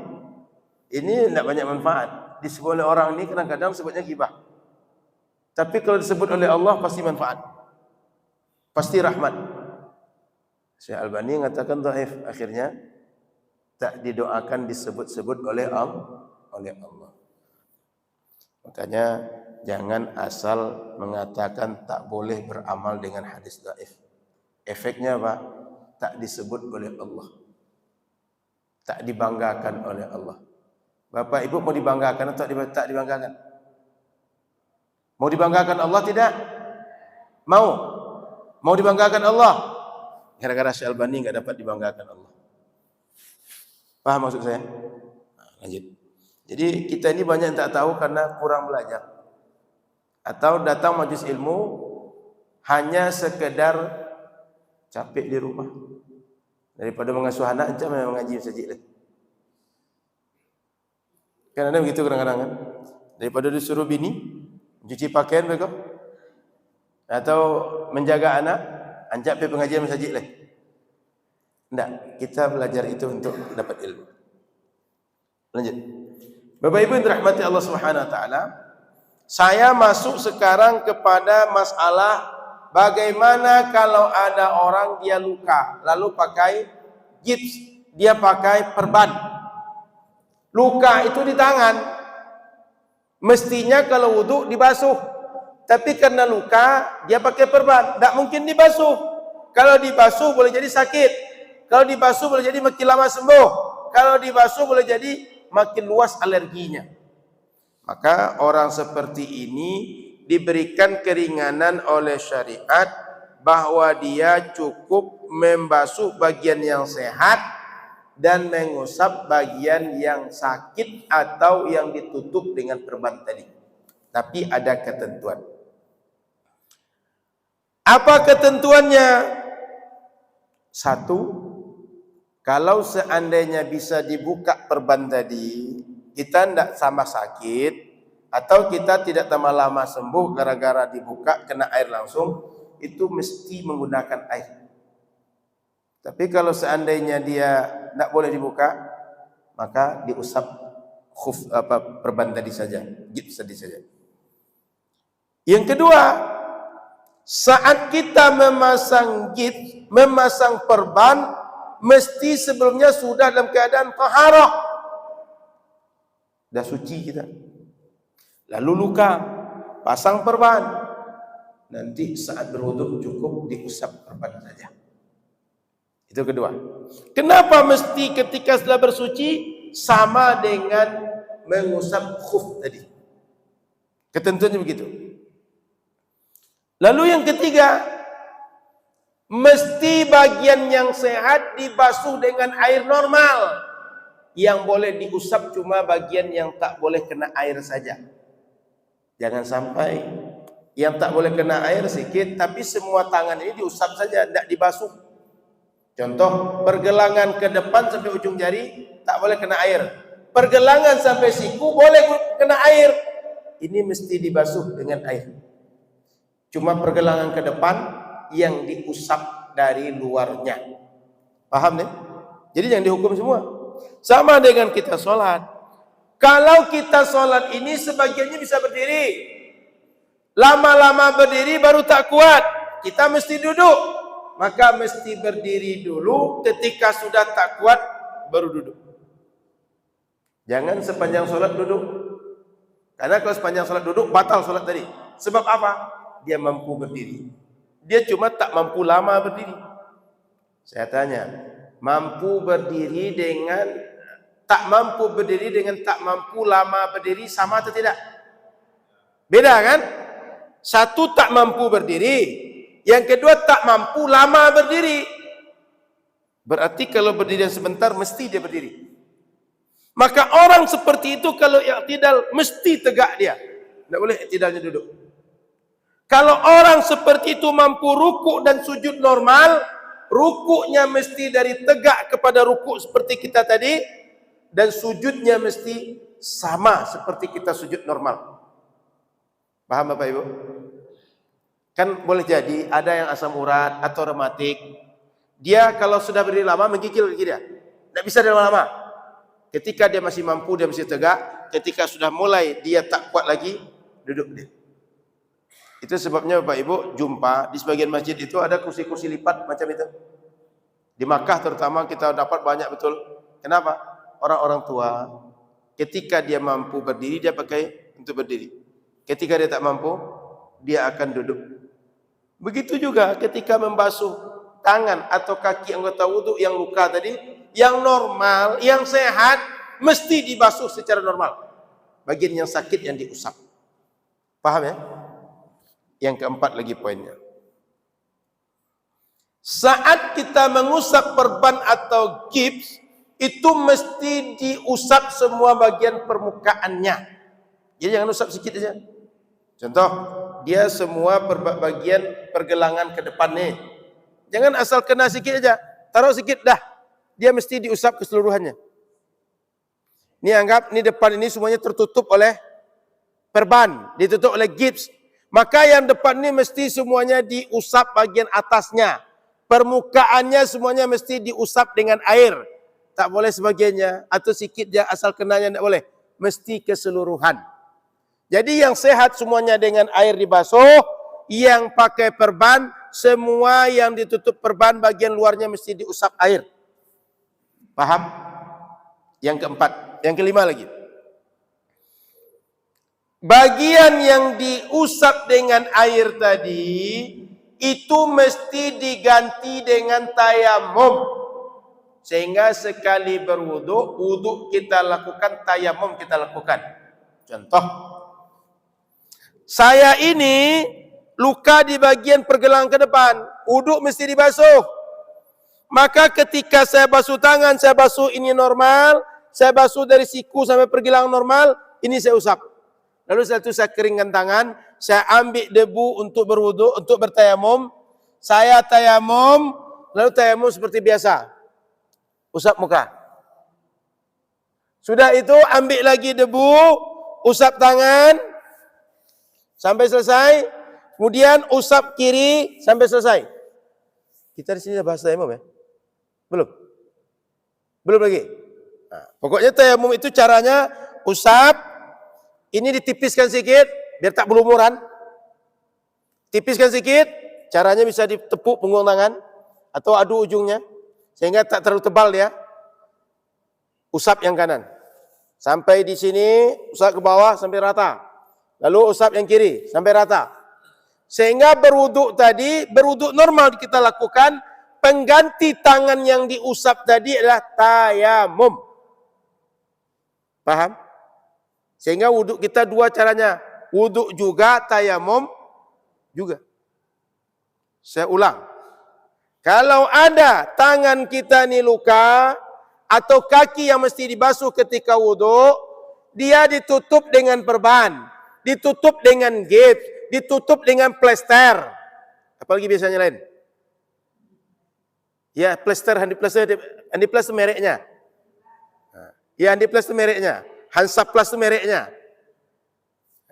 tidak banyak manfaat. Disebut oleh orang ini kadang-kadang sebutnya ghibah. Tapi kalau disebut oleh Allah pasti manfaat. Pasti rahmat. Syekh Albani mengatakan dhaif, akhirnya tak didoakan disebut-sebut oleh Allah. Makanya jangan asal mengatakan tak boleh beramal dengan hadis dhaif. Efeknya apa? Tak disebut oleh Allah. Tak dibanggakan oleh Allah. Bapak Ibu mau dibanggakan atau tak dibanggakan? Mau dibanggakan Allah tidak? Mau dibanggakan Allah? Gara-gara Syekh Albani enggak dapat dibanggakan Allah. Paham maksud saya? Lanjut. Jadi kita ini banyak yang tak tahu karena kurang belajar. Atau datang majlis ilmu hanya sekedar capek di rumah. Daripada mengasuh anak, macam memang mengaji masjid lagi. Kan ada begitu kadang-kadang kan? Daripada disuruh bini cuci pakaian mereka, atau menjaga anak, anjak pergi pengajian masjid lagi. Tidak, kita belajar itu untuk dapat ilmu. Lanjut. Bapak Ibu yang dirahmati Allah Subhanahu Wa Taala, saya masuk sekarang kepada masalah bagaimana kalau ada orang dia luka, lalu pakai gips, dia pakai perban. Luka itu di tangan. Mestinya kalau wudhu dibasuh. Tapi karena luka, dia pakai perban. Tak mungkin dibasuh. Kalau dibasuh boleh jadi sakit. Kalau dibasuh boleh jadi makin lama sembuh. Kalau dibasuh boleh jadi makin luas alerginya. Maka orang seperti ini diberikan keringanan oleh syariat bahwa dia cukup membasuh bagian yang sehat dan mengusap bagian yang sakit atau yang ditutup dengan perban tadi. Tapi ada ketentuan. Apa ketentuannya? 1, Kalau seandainya bisa dibuka perban tadi, kita tidak sama sakit, atau kita tidak tambah lama sembuh gara-gara dibuka kena air langsung, itu mesti menggunakan air. Tapi kalau seandainya dia tidak boleh dibuka, maka diusap perban tadi saja, gips tadi saja. Yang kedua, saat kita memasang gips, memasang perban, mesti sebelumnya sudah dalam keadaan taharah, dah suci kita. Lalu luka, pasang perban, nanti saat berwudu cukup diusap perban saja. Itu kedua. Kenapa mesti ketika sudah bersuci sama dengan mengusap khuf tadi? Ketentuannya begitu. Lalu yang ketiga, mesti bagian yang sehat dibasuh dengan air normal. Yang boleh diusap cuma bagian yang tak boleh kena air saja. Jangan sampai yang tak boleh kena air sedikit, tapi semua tangan ini diusap saja, tidak dibasuh. Contoh, pergelangan ke depan sampai ujung jari tak boleh kena air. Pergelangan sampai siku boleh kena air. Ini mesti dibasuh dengan air. Cuma pergelangan ke depan yang diusap dari luarnya. Paham nih? Jadi yang dihukum semua. Sama dengan kita sholat. Kalau kita sholat ini sebagiannya bisa berdiri. Lama-lama berdiri baru tak kuat. Kita mesti duduk. Maka mesti berdiri dulu, ketika sudah tak kuat baru duduk. Jangan sepanjang sholat duduk. Karena kalau sepanjang sholat duduk batal sholat tadi. Sebab apa? Dia mampu berdiri. Dia cuma tak mampu lama berdiri. Saya tanya, mampu berdiri dengan tak mampu berdiri dengan tak mampu lama berdiri sama atau tidak? Beda kan? Satu tak mampu berdiri, yang kedua tak mampu lama berdiri. Berarti kalau berdiri sebentar mesti dia berdiri. Maka orang seperti itu kalau i'tidal mesti tegak dia. Tidak boleh i'tidalnya duduk. Kalau orang seperti itu mampu rukuk dan sujud normal, rukuknya mesti dari tegak kepada rukuk seperti kita tadi, dan sujudnya mesti sama seperti kita sujud normal. Paham Bapak Ibu? Kan boleh jadi ada yang asam urat atau rematik. Dia kalau sudah berdiri lama menggigil kaki dia. Tidak bisa lama-lama. Ketika dia masih mampu, dia masih tegak. Ketika sudah mulai dia tak kuat lagi, duduk dia. Itu sebabnya Bapak Ibu jumpa di sebagian masjid itu ada kursi-kursi lipat macam itu. Di Makkah terutama kita dapat banyak betul. Kenapa? Orang-orang tua ketika dia mampu berdiri dia pakai untuk berdiri. Ketika dia tak mampu, dia akan duduk. Begitu juga ketika membasuh tangan atau kaki anggota wudhu yang luka tadi, yang normal, yang sehat, mesti dibasuh secara normal. Bagian yang sakit yang diusap. Paham ya? Yang keempat lagi poinnya. Saat kita mengusap perban atau gips, itu mesti diusap semua bagian permukaannya. Jadi jangan usap sedikit aja. Contoh, dia semua bagian pergelangan ke depan nih. Jangan asal kena sedikit aja, taruh sedikit dah. Dia mesti diusap keseluruhannya. Ini anggap ini depan ini semuanya tertutup oleh perban, ditutup oleh gips. Maka yang depan ini mesti semuanya diusap bagian atasnya. Permukaannya semuanya mesti diusap dengan air. Tak boleh sebagiannya atau sedikit dia asal kenanya tidak boleh. Mesti keseluruhan. Jadi yang sehat semuanya dengan air dibasuh, yang pakai perban, semua yang ditutup perban bagian luarnya mesti diusap air. Paham? Yang keempat, yang kelima lagi. Bagian yang diusap dengan air tadi, itu mesti diganti dengan tayamum. Sehingga sekali berwudu, wudu kita lakukan, tayamum kita lakukan. Contoh, saya ini luka di bagian pergelangan ke depan, wudu mesti dibasuh. Maka ketika saya basuh tangan, saya basuh ini normal, saya basuh dari siku sampai pergelangan normal, ini saya usap. Lalu setelah itu saya keringkan tangan, saya ambil debu untuk berwudu, untuk bertayamum, saya tayamum, lalu tayamum seperti biasa. usap muka. Sudah itu ambil lagi debu, usap tangan sampai selesai. Kemudian usap kiri sampai selesai. Kita di sini dah bahas tayamum ya? Belum? Belum lagi? Nah, pokoknya tayamum itu caranya usap, ini ditipiskan sedikit biar tak berlumuran. Tipiskan sedikit, caranya bisa ditepuk punggung tangan atau adu ujungnya sehingga tak terlalu tebal ya. Usap yang kanan. Sampai di sini, usap ke bawah sampai rata. Lalu usap yang kiri sampai rata. Sehingga berwuduk tadi, berwuduk normal kita lakukan, pengganti tangan yang diusap tadi adalah tayamum. Paham? Sehingga wuduk kita dua caranya. Wuduk juga, tayamum juga. Saya ulang. Kalau ada tangan kita ni luka, atau kaki yang mesti dibasuh ketika wuduk, dia ditutup dengan perban, ditutup dengan gips, ditutup dengan plester. Apalagi biasanya lain? Ya, plester, Handiplast mereknya. Ya, Handiplast mereknya. Hansaplast mereknya.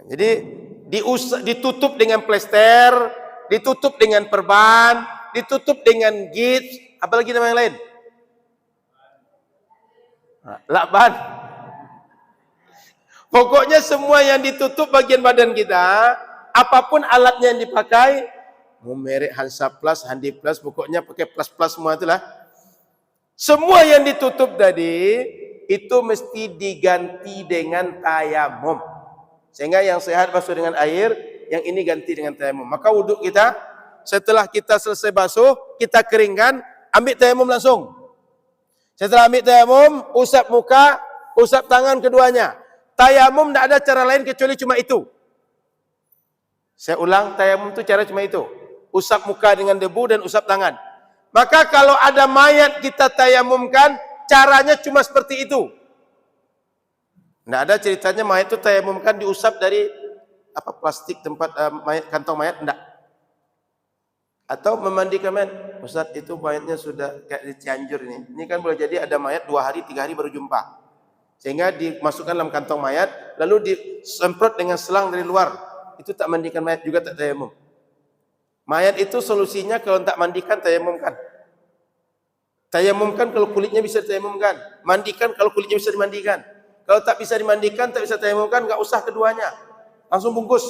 Jadi ditutup dengan plester, ditutup dengan perban, ditutup dengan gips, apalagi nama yang lain? Lakban. Pokoknya semua yang ditutup bagian badan kita, apapun alatnya yang dipakai, mau merek Hansaplast, Handiplast, pokoknya pakai plus-plus semua itulah. Semua yang ditutup tadi itu mesti diganti dengan tayamum. Sehingga yang sehat basuh dengan air, yang ini ganti dengan tayamum. Maka wuduk kita, setelah kita selesai basuh, kita keringkan, ambil tayamum langsung. Setelah ambil tayamum, usap muka, usap tangan keduanya. Tayamum tidak ada cara lain kecuali cuma itu. Saya ulang, tayamum itu cara cuma itu. Usap muka dengan debu dan usap tangan. Maka kalau ada mayat kita tayamumkan, caranya cuma seperti itu. Tidak ada ceritanya mayat itu tayamumkan diusap dari plastik tempat mayat, kantong mayat, tidak. Atau memandikan mayat. Ustaz, itu mayatnya sudah kayak di Cianjur ini. Ini kan boleh jadi ada mayat 2 hari, 3 hari baru jumpa. Sehingga dimasukkan dalam kantong mayat, lalu disemprot dengan selang dari luar. Itu tak mandikan mayat, juga tak tayamum. Mayat itu solusinya kalau tak mandikan, tayamumkan. Tayamumkan kalau kulitnya bisa tayamumkan. Mandikan kalau kulitnya bisa dimandikan. Kalau tak bisa dimandikan, tak bisa tayamumkan, enggak usah keduanya. Langsung bungkus.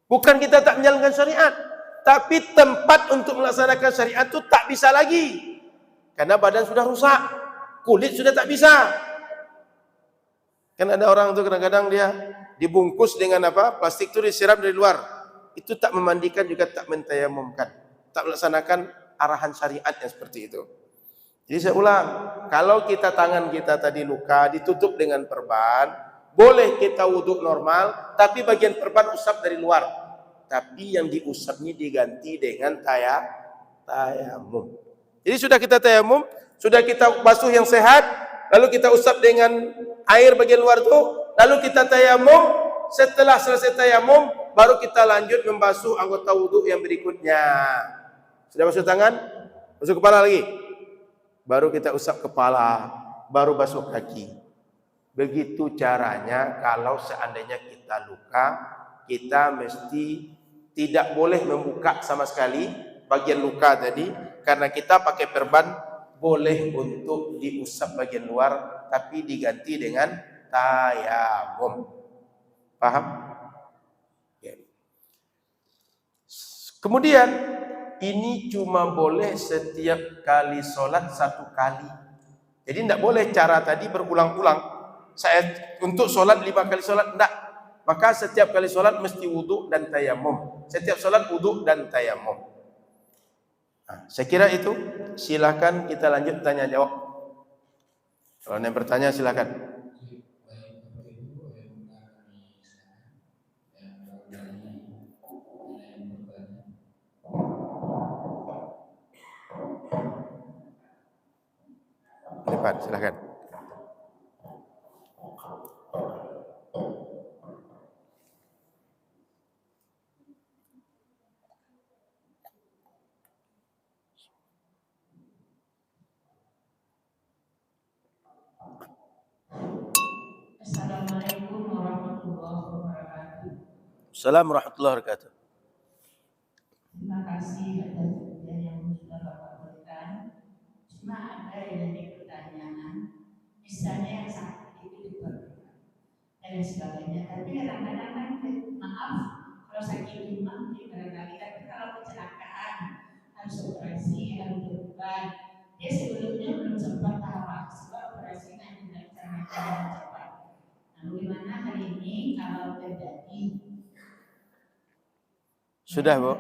Bukan kita tak menjalankan syariat, tapi tempat untuk melaksanakan syariat itu tak bisa lagi. Karena badan sudah rusak, kulit sudah tak bisa. Kan ada orang itu kadang-kadang dia dibungkus dengan plastik itu disiram dari luar. Itu tak memandikan juga tak mentayamumkan. Tak melaksanakan arahan syariat yang seperti itu. Jadi saya ulang, kalau tangan kita tadi luka ditutup dengan perban, boleh kita wuduk normal, tapi bagian perban usap dari luar. Tapi yang diusap ini diganti dengan tayamum. Jadi sudah kita tayamum, sudah kita basuh yang sehat, lalu kita usap dengan air bagian luar itu, lalu kita tayamum. Setelah selesai tayamum, baru kita lanjut membasuh anggota wuduk yang berikutnya. Sudah basuh tangan, basuh kepala lagi. Baru kita usap kepala, baru basuh kaki. Begitu caranya kalau seandainya kita luka, kita mesti tidak boleh membuka sama sekali bagian luka tadi, karena kita pakai perban, boleh untuk diusap bagian luar, tapi diganti dengan tayamum. Paham? Kemudian ini cuma boleh setiap kali sholat 1 kali. Jadi tidak boleh cara tadi berulang-ulang. Saya untuk sholat 5 kali sholat, tidak. Maka setiap kali sholat mesti wudhu dan tayamum. Setiap sholat wudhu dan tayamum. Nah, saya kira itu. Silakan kita lanjut tanya jawab. Kalau ada yang bertanya silakan. Depan, silakan. Waalaikumsalam warahmatullahi wabarakatuh. Terima kasih atas kajian yang sudah Bapak berikan. Cuma ada yang jadi pertanyaan, misalnya yang sakit itu diperlukan dan sebagainya. Tapi kadang-kadang kan maaf kalau sakit demam barangkali, tapi kalau kecelakaan harus operasi harus berobat. Dia sebelumnya belum sempat tahu sebab operasi nanti dilaksanakan dengan cepat. Nah, bagaimana hari ini kalau terjadi? Sudah, Bu?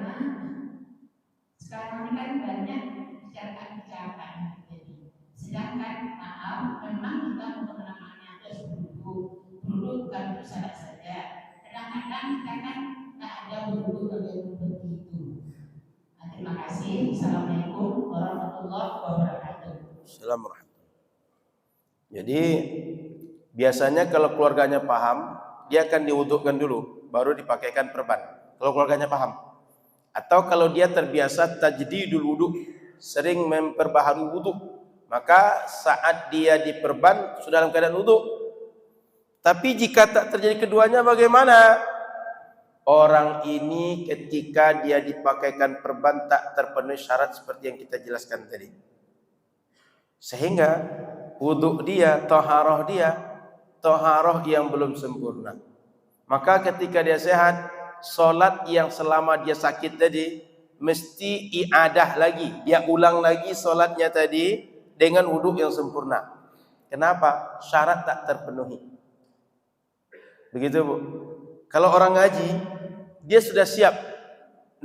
Sekarang ini kan banyak kecelakaan terjadi. Sedangkan maaf, memang kita untuk namanya terus berunduk bukan salah saja. Kadang-kadang kita kan tak ada berunduk bagaimana begitu. Nah, terima kasih. Assalamualaikum warahmatullahi wabarakatuh. Assalamualaikum. Jadi biasanya kalau keluarganya paham, dia akan diwudukkan dulu, baru dipakaikan perban. Kalau keluarganya paham. Atau kalau dia terbiasa tajdidul wudu, sering memperbaharui wudu, maka saat dia diperban sudah dalam keadaan wudu. Tapi jika tak terjadi keduanya bagaimana? Orang ini ketika dia dipakaikan perban tak terpenuhi syarat seperti yang kita jelaskan tadi. Sehingga wudu dia, taharah yang belum sempurna. Maka ketika dia sehat, solat yang selama dia sakit tadi mesti iadah lagi, dia ulang lagi solatnya tadi dengan wudu yang sempurna. Kenapa? Syarat tak terpenuhi. Begitu, Bu. Kalau orang ngaji, dia sudah siap.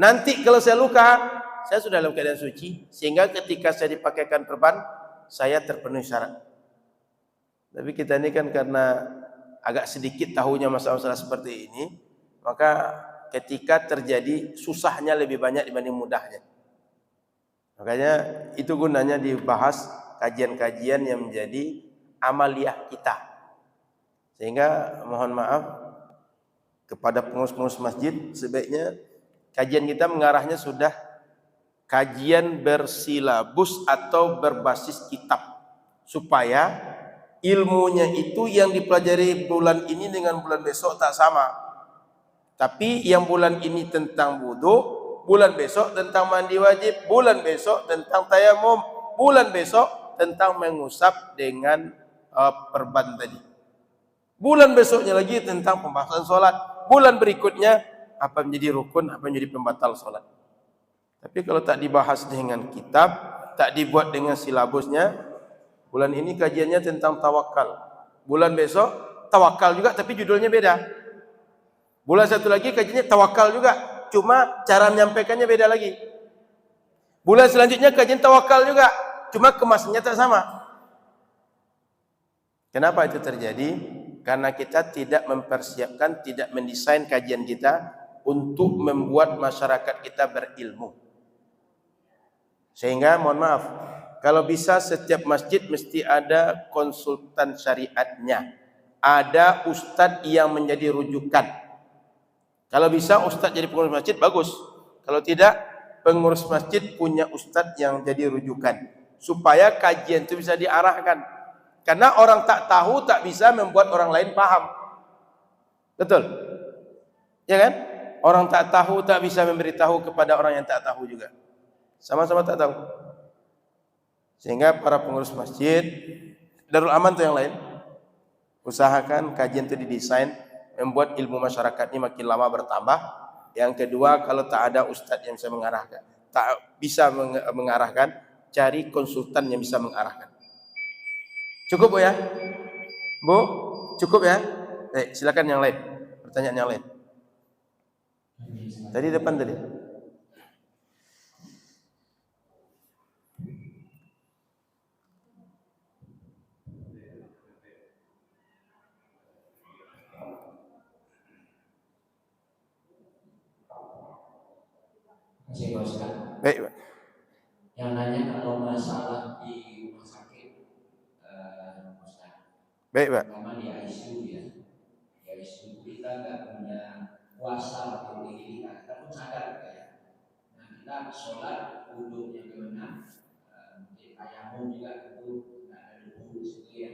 Nanti kalau saya luka, saya sudah dalam keadaan suci, sehingga ketika saya dipakaikan perban, saya terpenuhi syarat. Tapi kita ini kan karena agak sedikit tahunya masalah-masalah seperti ini, maka ketika terjadi susahnya lebih banyak dibanding mudahnya. Makanya itu gunanya dibahas kajian-kajian yang menjadi amaliyah kita. Sehingga mohon maaf kepada pengurus-pengurus masjid, sebaiknya kajian kita mengarahnya sudah kajian bersilabus atau berbasis kitab, supaya ilmunya itu yang dipelajari bulan ini dengan bulan besok tak sama. Tapi yang bulan ini tentang wudu, bulan besok tentang mandi wajib, bulan besok tentang tayamum, bulan besok tentang mengusap dengan perban tadi. Bulan besoknya lagi tentang pembahasan sholat. Bulan berikutnya apa menjadi rukun, apa menjadi pembatal sholat. Tapi kalau tak dibahas dengan kitab, tak dibuat dengan silabusnya, bulan ini kajiannya tentang tawakal. Bulan besok tawakal juga tapi judulnya beda. Bulan satu lagi kajiannya tawakal juga, cuma cara menyampaikannya beda lagi. Bulan selanjutnya kajian tawakal juga, cuma kemasannya tak sama. Kenapa itu terjadi? Karena kita tidak mempersiapkan, tidak mendesain kajian kita untuk membuat masyarakat kita berilmu. Sehingga mohon maaf, kalau bisa setiap masjid mesti ada konsultan syariatnya, ada ustadz yang menjadi rujukan. Kalau bisa ustadz jadi pengurus masjid bagus, kalau tidak pengurus masjid punya ustadz yang jadi rujukan, supaya kajian itu bisa diarahkan. Karena orang tak tahu tak bisa membuat orang lain paham. Betul? Ya kan? Orang tak tahu tak bisa memberitahu kepada orang yang tak tahu juga. Sama-sama tak tahu. Sehingga para pengurus masjid, Darul Aman itu yang lain, usahakan kajian itu didesain membuat ilmu masyarakat ini makin lama bertambah. Yang kedua, kalau tak ada ustadz yang bisa mengarahkan, tak bisa mengarahkan, cari konsultan yang bisa mengarahkan. Cukup, Bu ya? Bu, cukup ya? Silakan yang lain. Pertanyaan yang lain. Tadi depan tadi. Masih Ustaz. Baik, Pak. Yang nanya kalau masalah di rumah sakit, Ustaz. Baik, Pak. Pertama di ICU ya. Di ICU kita nggak punya kuasa untuk diri kita pun sadar ya. Nah kita sholat wudhunya gimana? Tayamum juga itu nggak ada debu di situ ya.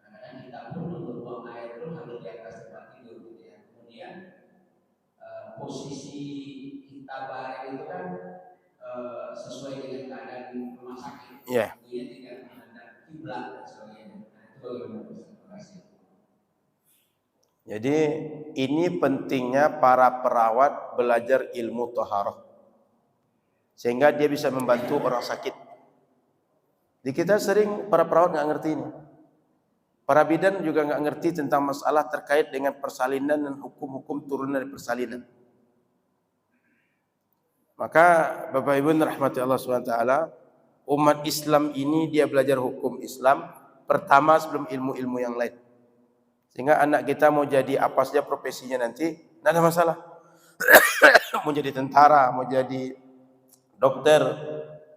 Kadang kita pun untuk buang air pun harus di atas tempat tidur gitu ya. Kemudian posisi kita bareng itu kan sesuai dengan keadaan rumah sakit. Iya. Dia tidak menghadap kiblat dan sebagainya. Nah, itu bagaimana? Terima kasih. Jadi ini pentingnya para perawat belajar ilmu thaharah, sehingga dia bisa membantu orang sakit. Di kita sering para perawat nggak ngerti ini. Para bidan juga nggak ngerti tentang masalah terkait dengan persalinan dan hukum-hukum turunan dari persalinan. Maka Bapak Ibu rahmati Allah SWT, umat Islam ini dia belajar hukum Islam pertama sebelum ilmu-ilmu yang lain. Sehingga anak kita mau jadi apa saja profesinya nanti, tidak ada masalah. Mau jadi tentara, mau jadi dokter,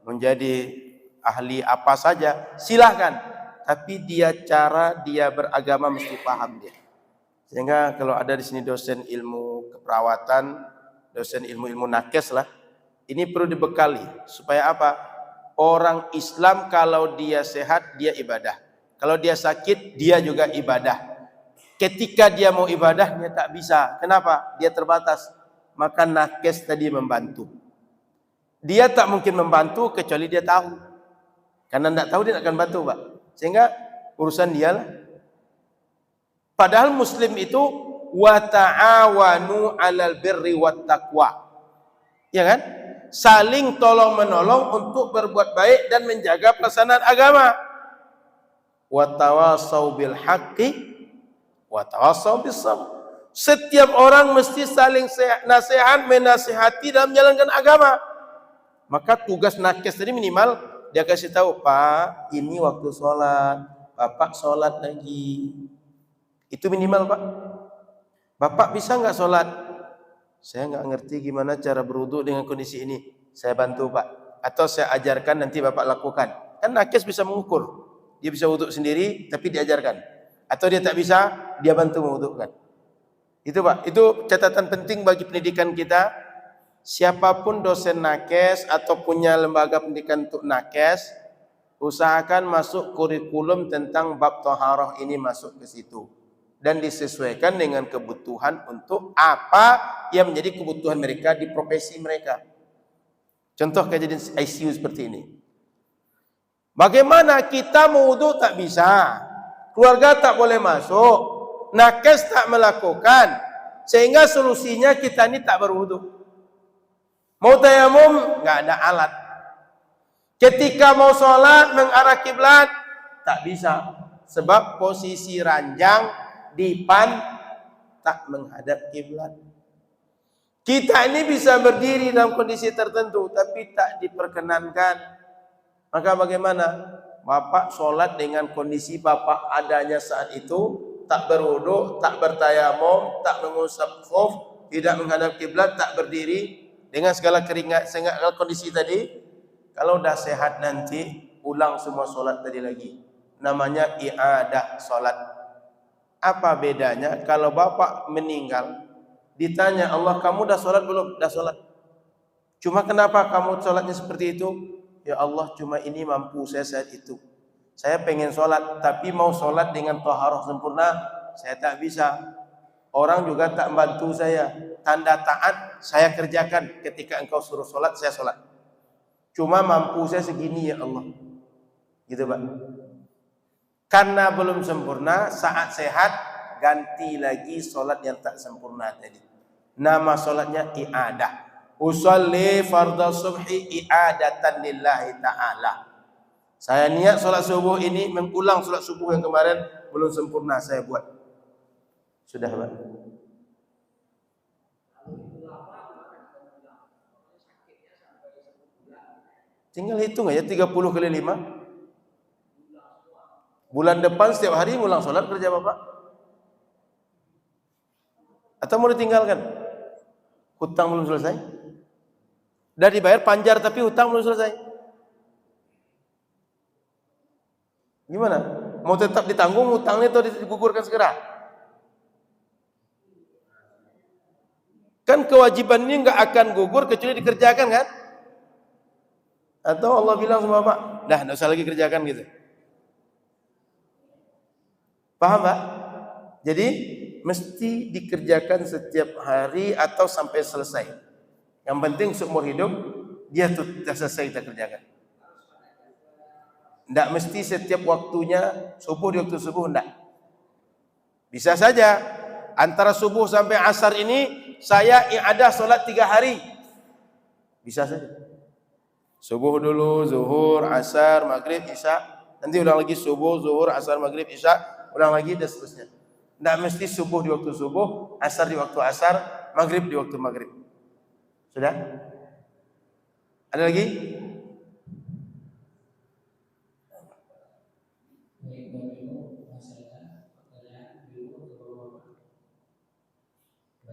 menjadi ahli apa saja, silahkan. Tapi cara dia beragama mesti paham dia. Sehingga kalau ada di sini dosen ilmu keperawatan, dosen ilmu-ilmu nakes lah, ini perlu dibekali supaya apa? Orang Islam kalau dia sehat dia ibadah, kalau dia sakit dia juga ibadah. Ketika dia mau ibadah dia tak bisa. Kenapa? Dia terbatas. Maka nakes tadi membantu. Dia tak mungkin membantu kecuali dia tahu. Karena tidak tahu dia tak akan bantu, Pak. Sehingga urusan dia lah. Padahal Muslim itu wa ta'awanu 'alal birri wat taqwa. Ya kan? Saling tolong menolong untuk berbuat baik dan menjaga pelaksanaan agama. Wa tawasau bil haqqi wa tawasau bis sabr. Setiap orang mesti saling nasihat, menasihati dalam menjalankan agama. Maka tugas nakes tadi minimal dia kasih tahu, Pak, ini waktu sholat, Bapak sholat lagi. Itu minimal, Pak. Bapak bisa nggak sholat? Saya nggak ngerti gimana cara berwudu dengan kondisi ini. Saya bantu, Pak. Atau saya ajarkan, nanti Bapak lakukan. Kan nakes bisa mengukur. Dia bisa wudu sendiri, tapi diajarkan. Atau dia tak bisa, dia bantu mewudukan. Itu, Pak. Itu catatan penting bagi pendidikan kita. Siapapun dosen nakes atau punya lembaga pendidikan untuk nakes, usahakan masuk kurikulum tentang bab thaharah ini masuk ke situ dan disesuaikan dengan kebutuhan untuk apa yang menjadi kebutuhan mereka di profesi mereka. Contoh kejadian ICU seperti ini. Bagaimana kita mau wudu tak bisa, keluarga tak boleh masuk, nakes tak melakukan, sehingga solusinya kita ini tak berwudu. Mau tayamum, nggak ada alat. Ketika mau sholat mengarah kiblat, tak bisa. Sebab posisi ranjang dipan tak menghadap kiblat. Kita ini bisa berdiri dalam kondisi tertentu, tapi tak diperkenankan. Maka bagaimana? Bapak sholat dengan kondisi Bapak adanya saat itu, tak berwudu, tak bertayamum, tak mengusap khuf, tidak menghadap kiblat, tak berdiri. Dengan segala keringat, segala kondisi tadi, kalau dah sehat nanti ulang semua solat tadi lagi. Namanya i'adah solat. Apa bedanya kalau Bapak meninggal, ditanya Allah, kamu dah solat belum? Dah solat. Cuma kenapa kamu solatnya seperti itu? Ya Allah, cuma ini mampu saya saat itu. Saya pengen solat, tapi mau solat dengan thaharah sempurna, saya tak bisa. Orang juga tak membantu saya. Tanda taat saya kerjakan. Ketika engkau suruh solat, saya solat. Cuma mampu saya segini ya Allah. Gitu, Pak. Karena belum sempurna, saat sehat ganti lagi solat yang tak sempurna tadi. Nama solatnya i'adah. Usalli fardhu subhi i'adatan lillahi ta'ala. Saya niat solat subuh ini mengulang solat subuh yang kemarin belum sempurna saya buat. Sudah, Pak. Tinggal hitung aja 30 kali 5. Bulan depan setiap hari ngulang sholat kerja Bapak. Atau mau ditinggalkan? Hutang belum selesai. Dah dibayar panjar tapi hutang belum selesai. Gimana? Mau tetap ditanggung hutangnya atau digugurkan segera? Kan kewajiban ini enggak akan gugur kecuali dikerjakan, kan? Atau Allah bilang sama Bapak, dah enggak usah lagi kerjakan gitu. Paham, Pak? Jadi mesti dikerjakan setiap hari atau sampai selesai. Yang penting seumur hidup dia tuh selesai kita kerjakan. Tidak mesti setiap waktunya subuh di waktu subuh, tidak. Bisa saja antara subuh sampai asar ini saya ada solat 3 hari. Bisa saja. Subuh dulu, zuhur, asar, maghrib, isya. Nanti ulang lagi subuh, zuhur, asar, maghrib, isya. Ulang lagi dan seterusnya. Tidak mesti subuh di waktu subuh, asar di waktu asar, maghrib di waktu maghrib. Sudah? Ada lagi?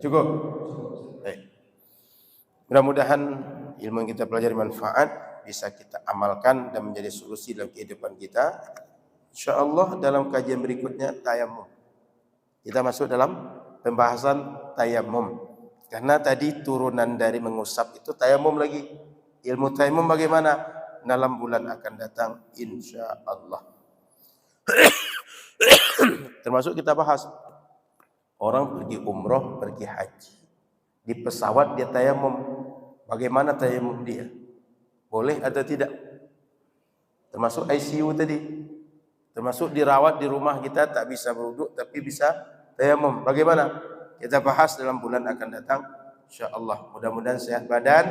Cukup. Baik. Mudah-mudahan ilmu yang kita pelajari manfaat, bisa kita amalkan dan menjadi solusi dalam kehidupan kita. InsyaAllah dalam kajian berikutnya tayamum. Kita masuk dalam pembahasan tayamum. Karena tadi turunan dari mengusap itu tayamum lagi. Ilmu tayamum bagaimana? Dalam bulan akan datang InsyaAllah. Termasuk kita bahas orang pergi umroh, pergi haji. Di pesawat dia tayamum. Bagaimana tayamum dia? Boleh atau tidak? Termasuk ICU tadi. Termasuk dirawat di rumah kita tak bisa berwudu tapi bisa tayamum. Bagaimana? Kita bahas dalam bulan akan datang insyaallah. Mudah-mudahan sehat badan,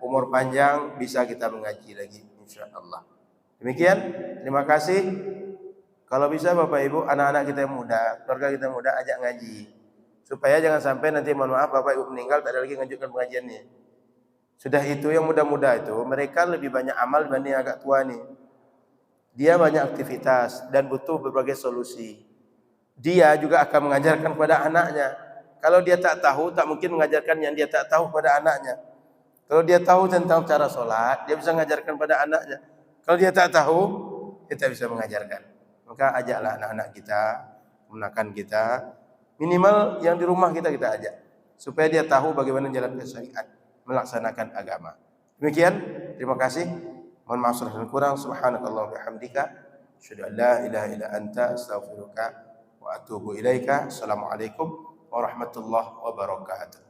umur panjang, bisa kita mengaji lagi insyaallah. Demikian, terima kasih. Kalau bisa Bapak Ibu, anak-anak kita yang muda, keluarga kita yang muda ajak ngaji. Supaya jangan sampai nanti mohon maaf Bapak Ibu meninggal tak ada lagi lanjutkan pengajiannya. Sudah itu yang muda-muda itu mereka lebih banyak amal dibanding agak tua nih. Dia banyak aktivitas dan butuh berbagai solusi. Dia juga akan mengajarkan kepada anaknya. Kalau dia tak tahu, tak mungkin mengajarkan yang dia tak tahu pada anaknya. Kalau dia tahu tentang cara sholat, dia bisa mengajarkan pada anaknya. Kalau dia tak tahu, dia tak bisa mengajarkan. Maka ajaklah anak-anak kita, menakan kita, minimal yang di rumah kita ajak, supaya dia tahu bagaimana jalan syariat, melaksanakan agama. Demikian, terima kasih. Mohon maaf dan kurang. Subhanakallah wa bihamdika, asyhadu an la ilaha illa anta, astaghfiruka wa atubu ilaika. Assalamualaikum warahmatullahi wabarakatuh.